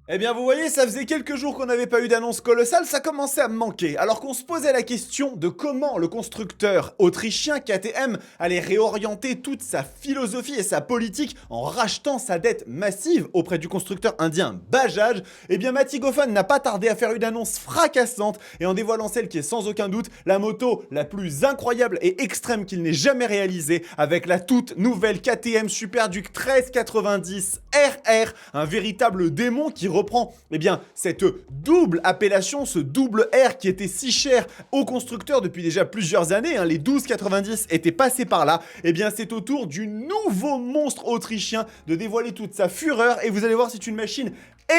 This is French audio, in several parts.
Eh bien, vous voyez, ça faisait quelques jours qu'on n'avait pas eu d'annonce colossale, ça commençait à me manquer. Alors qu'on se posait la question de comment le constructeur autrichien KTM allait réorienter toute sa philosophie et sa politique en rachetant sa dette massive auprès du constructeur indien Bajaj, eh bien, Matti Goffin n'a pas tardé à faire une annonce fracassante et en dévoilant celle qui est sans aucun doute la moto la plus incroyable et extrême qu'il n'ait jamais réalisée avec la toute nouvelle KTM Super Duke 1390 RR, un véritable démon qui reprend cette double appellation, ce double R qui était si cher aux constructeurs depuis déjà plusieurs années, les 1290 étaient passés par là. Eh bien, c'est au tour du nouveau monstre autrichien de dévoiler toute sa fureur et vous allez voir, c'est une machine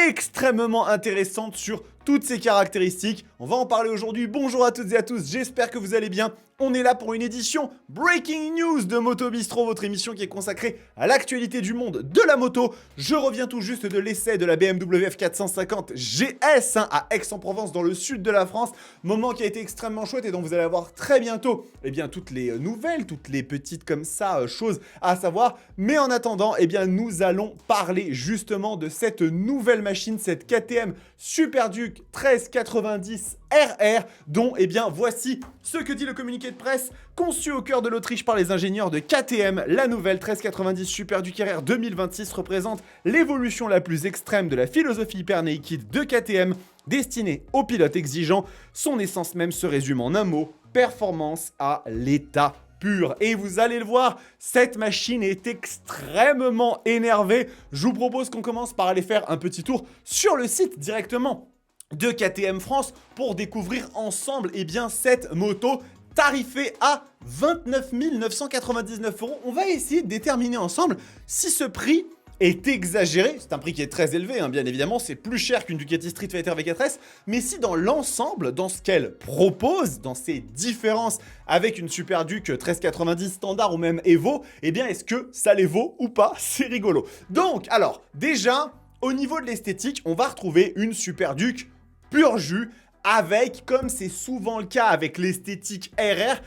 extrêmement intéressante sur toutes ses caractéristiques. On va en parler aujourd'hui. Bonjour à toutes et à tous, j'espère que vous allez bien. On est là pour une édition Breaking News de Moto Bistro, votre émission qui est consacrée à l'actualité du monde de la moto. Je reviens tout juste de l'essai de la BMW F450 GS à Aix-en-Provence dans le sud de la France. Moment qui a été extrêmement chouette et dont vous allez avoir très bientôt toutes les nouvelles, toutes les petites comme ça choses à savoir. Mais en attendant, nous allons parler justement de cette nouvelle machine, cette KTM Super Duke 1390 RR, dont voici ce que dit le communiqué de presse. Conçu au cœur de l'Autriche par les ingénieurs de KTM, la nouvelle 1390 Super Duke RR 2026 représente l'évolution la plus extrême de la philosophie hyper naked de KTM, destinée aux pilotes exigeants. Son essence même se résume en un mot: performance à l'état pur. Et vous allez le voir, cette machine est extrêmement énervée. Je vous propose qu'on commence par aller faire un petit tour sur le site directement de KTM France pour découvrir ensemble cette moto tarifée à 29 999 €. On va essayer de déterminer ensemble si ce prix est exagéré. C'est un prix qui est très élevé, bien évidemment, c'est plus cher qu'une Ducati Street Fighter V4S, mais si dans l'ensemble, dans ce qu'elle propose, dans ses différences avec une Super Duke 1390 standard ou même Evo, est-ce que ça les vaut ou pas? C'est rigolo. Donc, alors, déjà, au niveau de l'esthétique, on va retrouver une Super Duke pur jus, avec, comme c'est souvent le cas avec l'esthétique RR,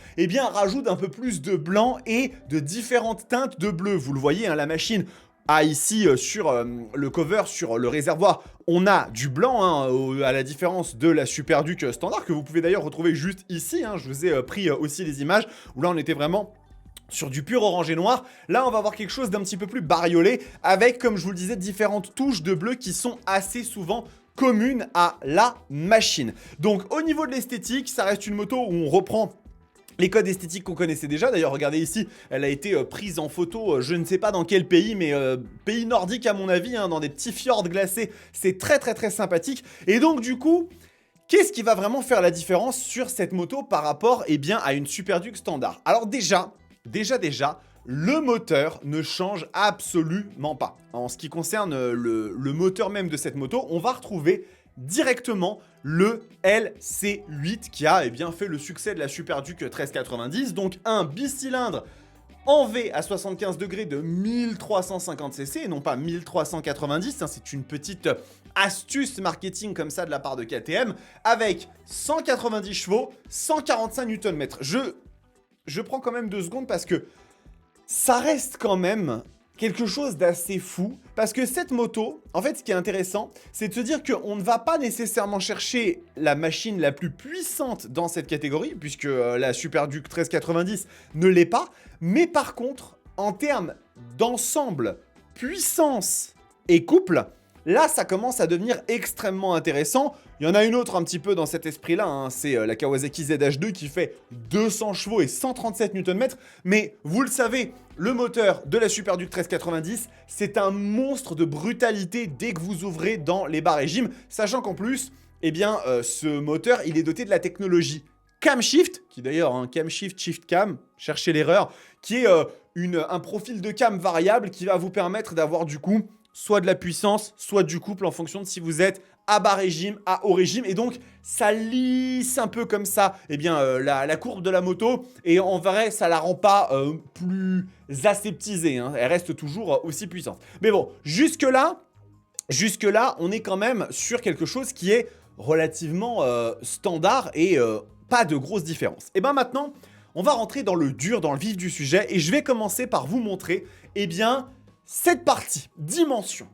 rajoute un peu plus de blanc et de différentes teintes de bleu. Vous le voyez, la machine a ici sur le cover, sur le réservoir, on a du blanc, à la différence de la Super Duke standard, que vous pouvez d'ailleurs retrouver juste ici. Je vous ai pris aussi les images, où là on était vraiment sur du pur orange et noir. Là, on va avoir quelque chose d'un petit peu plus bariolé, avec, comme je vous le disais, différentes touches de bleu qui sont assez souvent communes à la machine. Donc, au niveau de l'esthétique, ça reste une moto où on reprend les codes esthétiques qu'on connaissait déjà. D'ailleurs, regardez ici, elle a été prise en photo, je ne sais pas dans quel pays, mais pays nordique à mon avis, dans des petits fjords glacés. C'est très très très sympathique. Et donc, du coup, qu'est-ce qui va vraiment faire la différence sur cette moto par rapport à une Super Duke standard? Alors déjà, le moteur ne change absolument pas. En ce qui concerne le moteur même de cette moto, on va retrouver directement le LC8 qui a fait le succès de la Super Duke 1390. Donc un bicylindre en V à 75 degrés de 1350 cc et non pas 1390. C'est une petite astuce marketing comme ça de la part de KTM, avec 190 chevaux, 145 Nm. Je prends quand même 2 secondes parce que ça reste quand même quelque chose d'assez fou, parce que cette moto, en fait, ce qui est intéressant, c'est de se dire qu'on ne va pas nécessairement chercher la machine la plus puissante dans cette catégorie, puisque la Super Duke 1390 ne l'est pas, mais par contre, en termes d'ensemble, puissance et couple, là, ça commence à devenir extrêmement intéressant. Il y en a une autre un petit peu dans cet esprit-là, c'est la Kawasaki ZH2 qui fait 200 chevaux et 137 Nm. Mais vous le savez, le moteur de la Super Duke 1390, c'est un monstre de brutalité dès que vous ouvrez dans les bas régimes. Sachant qu'en plus, ce moteur, il est doté de la technologie Camshift, qui d'ailleurs, Camshift, Shift Cam, cherchez l'erreur, qui est un profil de cam variable qui va vous permettre d'avoir du coup soit de la puissance, soit du couple en fonction de si vous êtes à bas régime, à haut régime. Et donc, ça lisse un peu comme ça la courbe de la moto. Et en vrai, ça la rend pas plus aseptisée. Elle reste toujours aussi puissante. Mais bon, jusque-là, on est quand même sur quelque chose qui est relativement standard et pas de grosses différences. Et maintenant, on va rentrer dans le dur, dans le vif du sujet. Et je vais commencer par vous montrer, cette partie, dimension.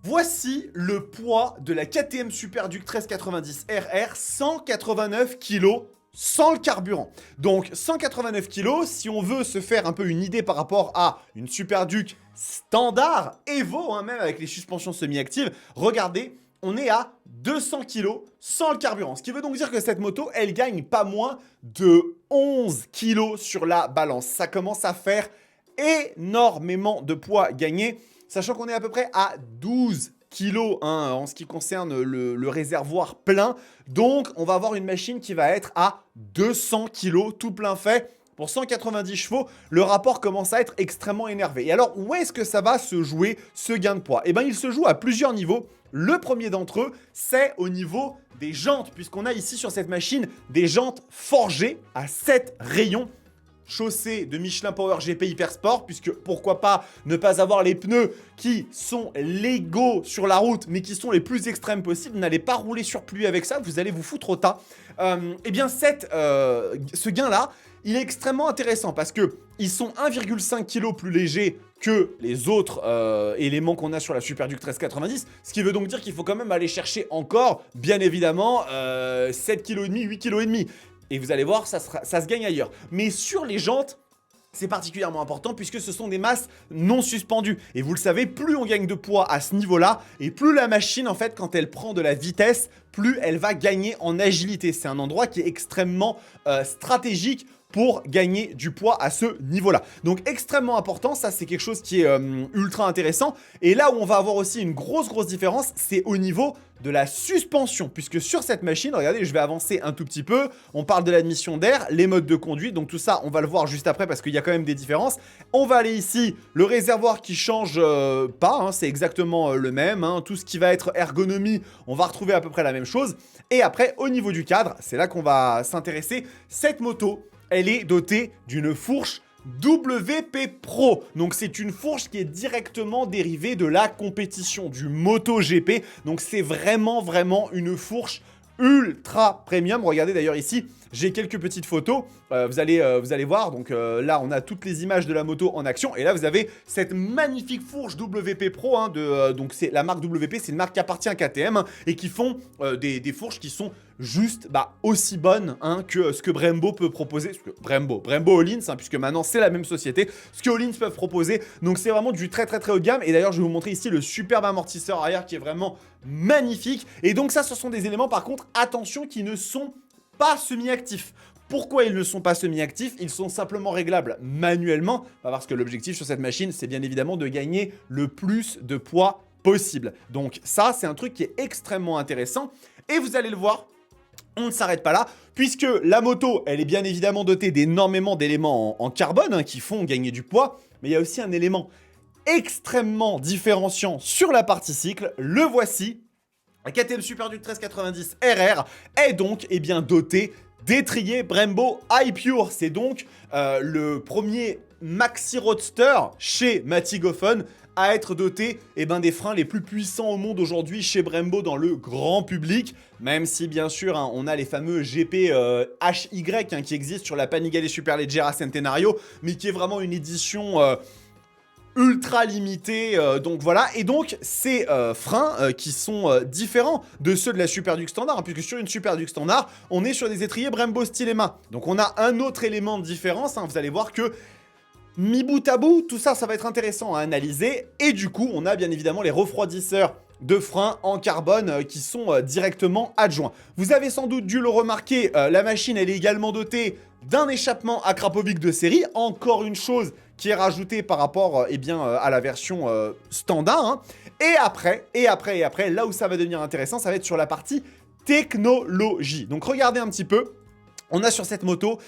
Voici le poids de la KTM Superduc 1390 RR, 189 kg sans le carburant. Donc 189 kg, si on veut se faire un peu une idée par rapport à une Superduc standard, Evo, hein, même avec les suspensions semi-actives, regardez, on est à 200 kg sans le carburant. Ce qui veut donc dire que cette moto, elle gagne pas moins de 11 kg sur la balance. Ça commence à faire énormément de poids gagné, sachant qu'on est à peu près à 12 kilos hein, en ce qui concerne le réservoir plein. Donc, on va avoir une machine qui va être à 200 kilos tout plein fait. Pour 190 chevaux, le rapport commence à être extrêmement énervé. Et alors, où est-ce que ça va se jouer, ce gain de poids? Eh bien, il se joue à plusieurs niveaux. Le premier d'entre eux, c'est au niveau des jantes, puisqu'on a ici sur cette machine des jantes forgées à 7 rayons. Chaussée de Michelin Power GP Hyper Sport, puisque pourquoi pas ne pas avoir les pneus qui sont légaux sur la route, mais qui sont les plus extrêmes possibles. N'allez pas rouler sur pluie avec ça, vous allez vous foutre au tas. Eh bien, ce gain-là, il est extrêmement intéressant parce que ils sont 1,5 kg plus légers que les autres éléments qu'on a sur la Superduc 1390, ce qui veut donc dire qu'il faut quand même aller chercher encore, bien évidemment, 7,5 kg, 8,5 kg. Et vous allez voir, ça se gagne ailleurs. Mais sur les jantes, c'est particulièrement important puisque ce sont des masses non suspendues. Et vous le savez, plus on gagne de poids à ce niveau-là, et plus la machine, en fait, quand elle prend de la vitesse, plus elle va gagner en agilité. C'est un endroit qui est extrêmement stratégique pour gagner du poids à ce niveau-là. Donc extrêmement important, ça c'est quelque chose qui est ultra intéressant. Et là où on va avoir aussi une grosse différence, c'est au niveau de la suspension. Puisque sur cette machine, regardez, je vais avancer un tout petit peu. On parle de l'admission d'air, les modes de conduite. Donc tout ça, on va le voir juste après parce qu'il y a quand même des différences. On va aller ici, le réservoir qui change pas, hein, c'est exactement le même. Hein. Tout ce qui va être ergonomie, on va retrouver à peu près la même chose. Et après, au niveau du cadre, c'est là qu'on va s'intéresser. Cette moto, elle est dotée d'une fourche WP Pro. Donc c'est une fourche qui est directement dérivée de la compétition, du MotoGP. Donc c'est vraiment une fourche ultra premium. Regardez d'ailleurs ici, j'ai quelques petites photos. Vous allez voir. Donc là, on a toutes les images de la moto en action. Et là, vous avez cette magnifique fourche WP Pro. Hein, donc c'est la marque WP, c'est une marque qui appartient à KTM hein, et qui font des fourches qui sont juste aussi bonnes hein, que ce que Brembo peut proposer. Brembo Öhlins, hein, puisque maintenant c'est la même société. Ce que Öhlins peuvent proposer. Donc c'est vraiment du très haut de gamme. Et d'ailleurs, je vais vous montrer ici le superbe amortisseur arrière qui est vraiment magnifique. Et donc ça, ce sont des éléments par contre, attention, qui ne sont pas semi-actifs. Pourquoi ils ne sont pas semi-actifs? Ils sont simplement réglables manuellement, parce que l'objectif sur cette machine, c'est bien évidemment de gagner le plus de poids possible. Donc ça, c'est un truc qui est extrêmement intéressant. Et vous allez le voir, on ne s'arrête pas là, puisque la moto, elle est bien évidemment dotée d'énormément d'éléments en carbone hein, qui font gagner du poids, mais il y a aussi un élément extrêmement différenciant sur la partie cycle. Le voici. La KTM Superduc 1390 RR est donc dotée d'étriers Brembo iPure. C'est donc le premier maxi roadster chez Mattighofen à être doté des freins les plus puissants au monde aujourd'hui chez Brembo dans le grand public. Même si bien sûr hein, on a les fameux GP HY hein, qui existent sur la Panigale Superleggera Centenario, mais qui est vraiment une édition ultra limité, donc voilà. Et donc ces freins qui sont différents de ceux de la Superduc standard hein, puisque sur une Superduc standard on est sur des étriers Brembo Stylema. Donc on a un autre élément de différence hein, vous allez voir que mi bout à bout tout ça va être intéressant à analyser. Et du coup on a bien évidemment les refroidisseurs de freins en carbone qui sont directement adjoints. Vous avez sans doute dû le remarquer, la machine elle est également dotée d'un échappement Akrapovic de série, encore une chose qui est rajoutée par rapport à la version standard. Hein. Et après, là où ça va devenir intéressant, ça va être sur la partie technologie. Donc regardez un petit peu, on a sur cette moto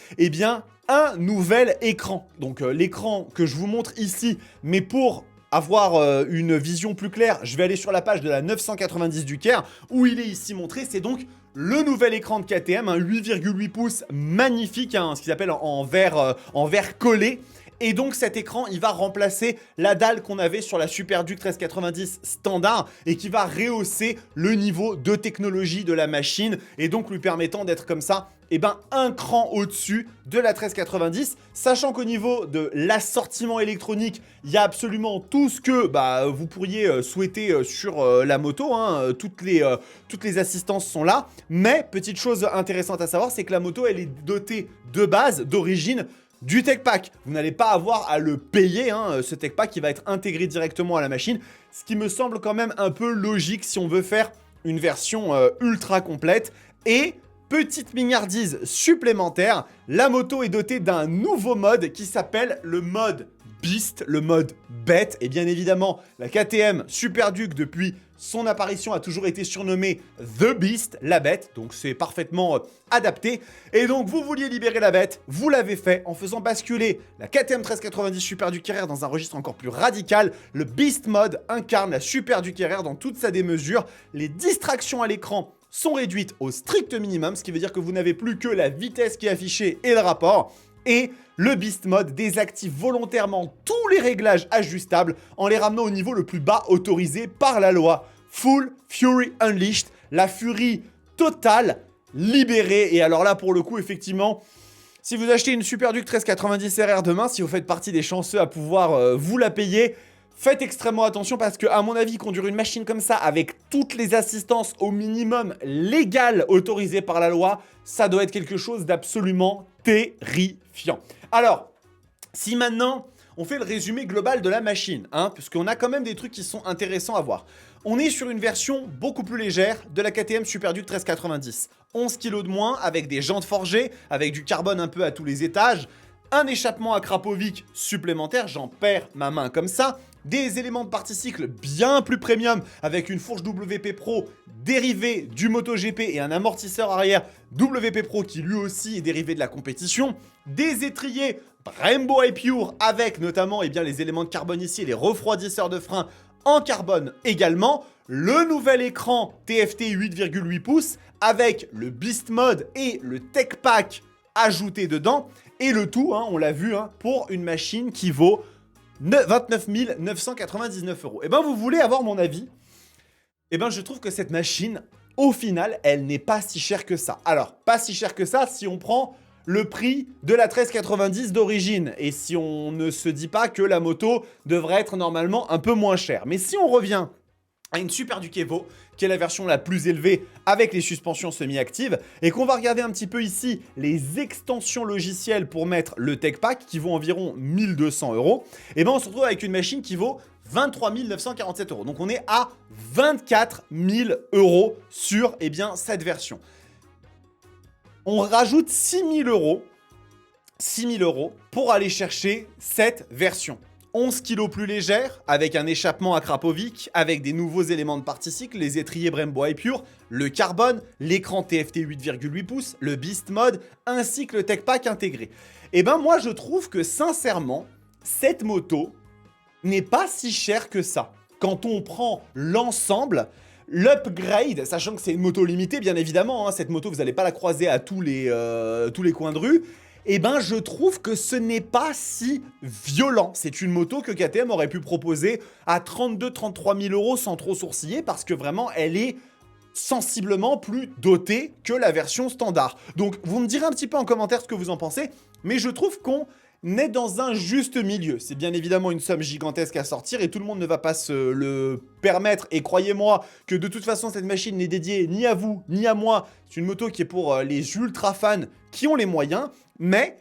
un nouvel écran. Donc l'écran que je vous montre ici, mais pour avoir une vision plus claire, je vais aller sur la page de la 990 du Caire, où il est ici montré, c'est donc le nouvel écran de KTM, un 8,8 pouces magnifique, hein, ce qu'ils appellent en verre collé. Et donc cet écran, il va remplacer la dalle qu'on avait sur la SuperDuke 1390 standard et qui va rehausser le niveau de technologie de la machine et donc lui permettant d'être comme ça, eh ben, un cran au-dessus de la 1390, sachant qu'au niveau de l'assortiment électronique, il y a absolument tout ce que vous pourriez souhaiter sur la moto, hein, toutes les assistances sont là, mais petite chose intéressante à savoir, c'est que la moto, elle est dotée de base, d'origine, du Tech Pack. Vous n'allez pas avoir à le payer, hein, ce Tech Pack qui va être intégré directement à la machine, ce qui me semble quand même un peu logique si on veut faire une version ultra complète. Et petite mignardise supplémentaire, la moto est dotée d'un nouveau mode qui s'appelle le mode Beast, le mode bête. Et bien évidemment, la KTM SuperDuke, depuis son apparition, a toujours été surnommée The Beast, la bête. Donc c'est parfaitement adapté. Et donc vous vouliez libérer la bête, vous l'avez fait en faisant basculer la KTM 1390 SuperDuke RR dans un registre encore plus radical. Le Beast Mode incarne la SuperDuke RR dans toute sa démesure. Les distractions à l'écran sont réduites au strict minimum, ce qui veut dire que vous n'avez plus que la vitesse qui est affichée et le rapport. Et le Beast Mode désactive volontairement tous les réglages ajustables en les ramenant au niveau le plus bas autorisé par la loi. Full Fury Unleashed, la furie totale libérée. Et alors là, pour le coup, effectivement, si vous achetez une SuperDuke 1390 RR demain, si vous faites partie des chanceux à pouvoir vous la payer, faites extrêmement attention parce que, à mon avis, conduire une machine comme ça avec toutes les assistances au minimum légales autorisées par la loi, ça doit être quelque chose d'absolument terrifiant. Alors, si maintenant on fait le résumé global de la machine, hein, puisqu'on a quand même des trucs qui sont intéressants à voir. On est sur une version beaucoup plus légère de la KTM SuperDuke 1390. 11 kg de moins avec des jantes forgées, avec du carbone un peu à tous les étages, un échappement à Krapovic supplémentaire, j'en perds ma main comme ça, des éléments de partie cycle bien plus premium avec une fourche WP Pro dérivée du MotoGP et un amortisseur arrière WP Pro qui lui aussi est dérivé de la compétition, des étriers Brembo iPure avec notamment les éléments de carbone ici et les refroidisseurs de frein en carbone également, le nouvel écran TFT 8,8 pouces avec le Beast Mode et le Tech Pack ajouté dedans, et le tout, hein, on l'a vu, hein, pour une machine qui vaut 29 999 €. Et ben vous voulez avoir mon avis? Et ben je trouve que cette machine, au final, elle n'est pas si chère que ça. Alors, pas si chère que ça si on prend le prix de la 1390 d'origine, et si on ne se dit pas que la moto devrait être normalement un peu moins chère. Mais si on revient à une SuperDuke Evo, qui est la version la plus élevée avec les suspensions semi-actives, et qu'on va regarder un petit peu ici les extensions logicielles pour mettre le Tech Pack, qui vaut environ 1200 €, et ben on se retrouve avec une machine qui vaut 23 947 €. Donc on est à 24 000 € sur cette version. On rajoute 6 000 € pour aller chercher cette version. 11 kg plus légère, avec un échappement à Krapovic, avec des nouveaux éléments de partie cycle, les étriers Brembo iPure, le carbone, l'écran TFT 8,8 pouces, le Beast Mode, ainsi que le Tech Pack intégré. Et ben moi je trouve que sincèrement, cette moto n'est pas si chère que ça. Quand on prend l'ensemble, l'upgrade, sachant que c'est une moto limitée bien évidemment, hein, cette moto vous n'allez pas la croiser à tous les coins de rue, et ben je trouve que ce n'est pas si violent. C'est une moto que KTM aurait pu proposer à 32-33 000 € sans trop sourciller, parce que vraiment elle est sensiblement plus dotée que la version standard. Donc vous me direz un petit peu en commentaire ce que vous en pensez, mais je trouve qu'on est dans un juste milieu. C'est bien évidemment une somme gigantesque à sortir et tout le monde ne va pas se le permettre. Et croyez-moi que de toute façon, cette machine n'est dédiée ni à vous, ni à moi. C'est une moto qui est pour les ultra fans qui ont les moyens. Mais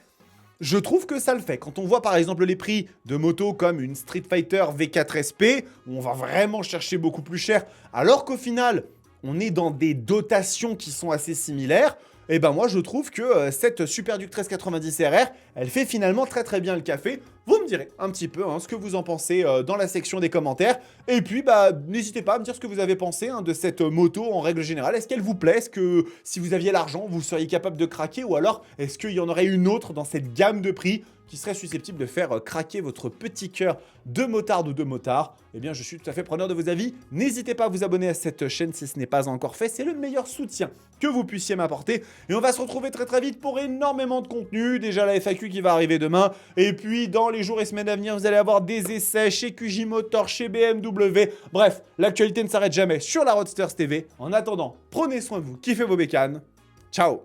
je trouve que ça le fait. Quand on voit par exemple les prix de motos comme une Street Fighter V4 SP, où on va vraiment chercher beaucoup plus cher, alors qu'au final, on est dans des dotations qui sont assez similaires, et ben moi je trouve que cette SuperDuke 1390 RR, elle fait finalement très très bien le café. Vous me direz un petit peu ce que vous en pensez dans la section des commentaires. Et puis n'hésitez pas à me dire ce que vous avez pensé de cette moto en règle générale. Est-ce qu'elle vous plaît? Est-ce que si vous aviez l'argent, vous seriez capable de craquer? Ou alors est-ce qu'il y en aurait une autre dans cette gamme de prix qui serait susceptible de faire craquer votre petit cœur de motarde ou de motard? Eh bien, je suis tout à fait preneur de vos avis. N'hésitez pas à vous abonner à cette chaîne si ce n'est pas encore fait. C'est le meilleur soutien que vous puissiez m'apporter. Et on va se retrouver très très vite pour énormément de contenu. Déjà la FAQ qui va arriver demain. Et puis dans les jours et semaines à venir, vous allez avoir des essais chez QJ Motors, chez BMW. Bref, l'actualité ne s'arrête jamais sur la Roadsters TV. En attendant, prenez soin de vous, kiffez vos bécanes. Ciao!